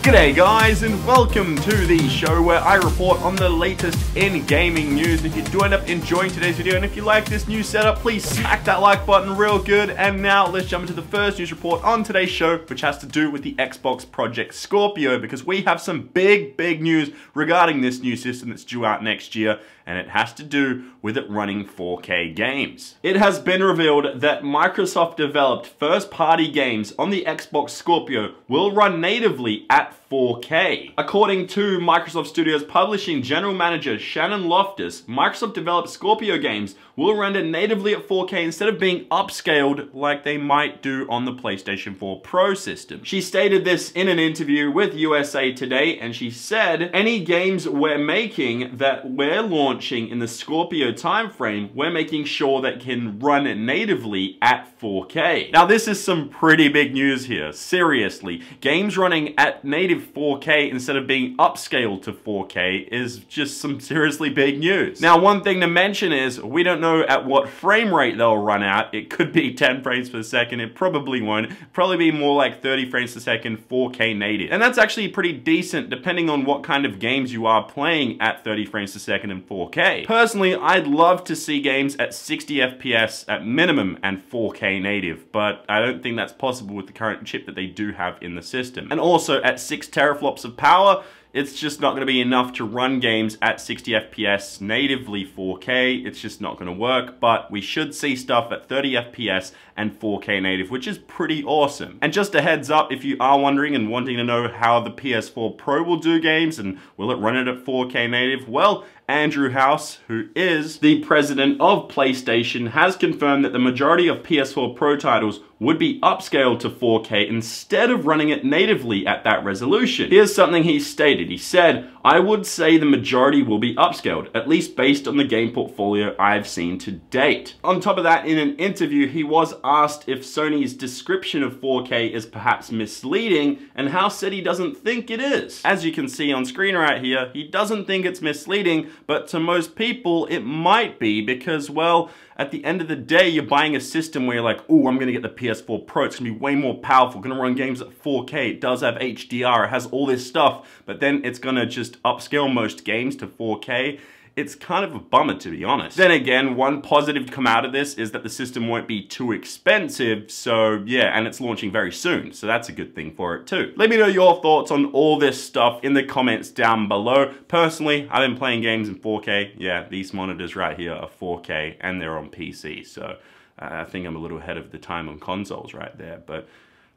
G'day guys, and welcome to the show where I report on the latest in gaming news. If you do end up enjoying today's video, and if you like this new setup, please smack that like button real good. And now let's jump into the first news report on today's show, which has to do with the Xbox Project Scorpio, because we have some big news regarding this new system that's due out next year, and it has to do with it running 4K games. It has been revealed that Microsoft developed first-party games on the Xbox Scorpio will run natively at 4K. According to Microsoft Studios Publishing General Manager Shannon Loftus, Microsoft developed Scorpio games will render natively at 4K instead of being upscaled like they might do on the PlayStation 4 Pro system. She stated this in an interview with USA Today, and she said, "Any games we're making that we're launching in the Scorpio timeframe, we're making sure that can run natively at 4K. Now this is some pretty big news here, seriously. Games running at native 4K instead of being upscaled to 4K is just some seriously big news. Now one thing to mention is, we don't know at what frame rate they'll run at. It could be 10 frames per second, it probably won't. Probably be more like 30 frames per second 4K native. And that's actually pretty decent depending on what kind of games you are playing at 30 frames per second and 4K. Personally, I'd love to see games at 60 FPS at minimum and 4K native, but I don't think that's possible with the current chip that they do have in the system. And also at 6 teraflops of power, it's just not going to be enough to run games at 60 FPS natively 4K. It's just not going to work, but we should see stuff at 30 FPS and 4K native, which is pretty awesome. And just a heads up, if you are wondering and wanting to know how the PS4 Pro will do games and will it run it at 4K native, well, Andrew House, who is the president of PlayStation, has confirmed that the majority of PS4 Pro titles would be upscaled to 4K instead of running it natively at that resolution. Here's something he stated. He said, "I would say the majority will be upscaled, at least based on the game portfolio I've seen to date." On top of that, in an interview, he was asked if Sony's description of 4K is perhaps misleading, and House said he doesn't think it is. As you can see on screen right here, he doesn't think it's misleading, but to most people, it might be because, well, at the end of the day, you're buying a system where you're like, "Oh, I'm gonna get the PS4 Pro, it's gonna be way more powerful, gonna run games at 4K, it does have HDR, it has all this stuff," but then it's gonna just upscale most games to 4K. It's kind of a bummer, to be honest. Then again, one positive to come out of this is that the system won't be too expensive, so yeah, and it's launching very soon, so that's a good thing for it too. Let me know your thoughts on all this stuff in the comments down below. Personally, I've been playing games in 4K. Yeah, these monitors right here are 4K, and they're on PC, so I think I'm a little ahead of the time on consoles right there, but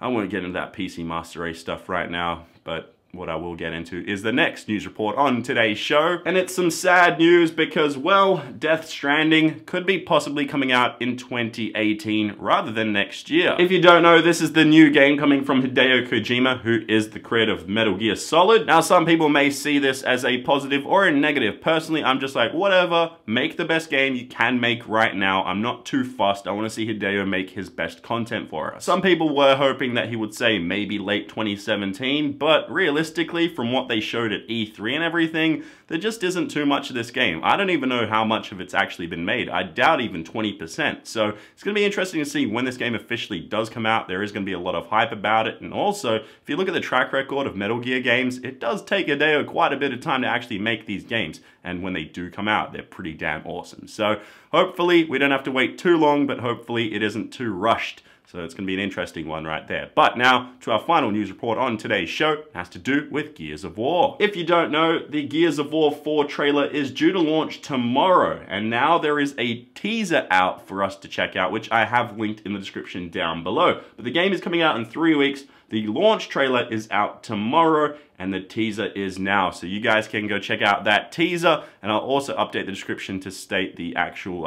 I won't get into that PC Master Race stuff right now, but what I will get into is the next news report on today's show. And it's some sad news because, well, Death Stranding could be possibly coming out in 2018 rather than next year. If you don't know, this is the new game coming from Hideo Kojima, who is the creator of Metal Gear Solid. Now, some people may see this as a positive or a negative. Personally, I'm just like, whatever, make the best game you can make right now. I'm not too fussed. I want to see Hideo make his best content for us. Some people were hoping that he would say maybe late 2017, but realistically, from what they showed at E3 and everything, there just isn't too much of this game. I don't even know how much of it's actually been made. I doubt even 20%. So it's going to be interesting to see when this game officially does come out. There is going to be a lot of hype about it. And also, if you look at the track record of Metal Gear games, it does take Hideo quite a bit of time to actually make these games. And when they do come out, they're pretty damn awesome. So hopefully we don't have to wait too long, but hopefully it isn't too rushed. So it's going to be an interesting one right there. But now to our final news report on today's show. It has to do with Gears of War. If you don't know, the Gears of War 4 trailer is due to launch tomorrow. And now there is a teaser out for us to check out, which I have linked in the description down below. But the game is coming out in 3 weeks. The launch trailer is out tomorrow, and the teaser is now. So you guys can go check out that teaser, and I'll also update the description to state the actual,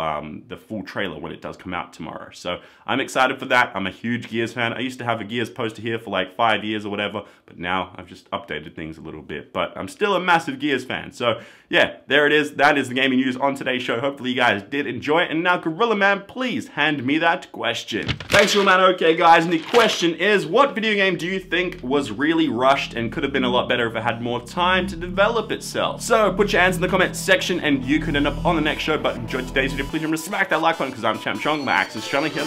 the full trailer when it does come out tomorrow. So I'm excited for that. I'm a huge Gears fan. I used to have a Gears poster here for like 5 years or whatever, but now I've just updated things a little bit. But I'm still a massive Gears fan. So yeah, there it is. That is the gaming news on today's show. Hopefully you guys did enjoy it. And now, Gorilla Man, please hand me that question. Thanks, Gorilla Man. Okay, guys, and the question is, what video game do you think was really rushed and could have been a lot better if it had more time to develop itself? So put your hands in the comments section and you could end up on the next show. But enjoy today's video. Please remember to smack that like button because I'm Champ Chong. My axe is Charlie here.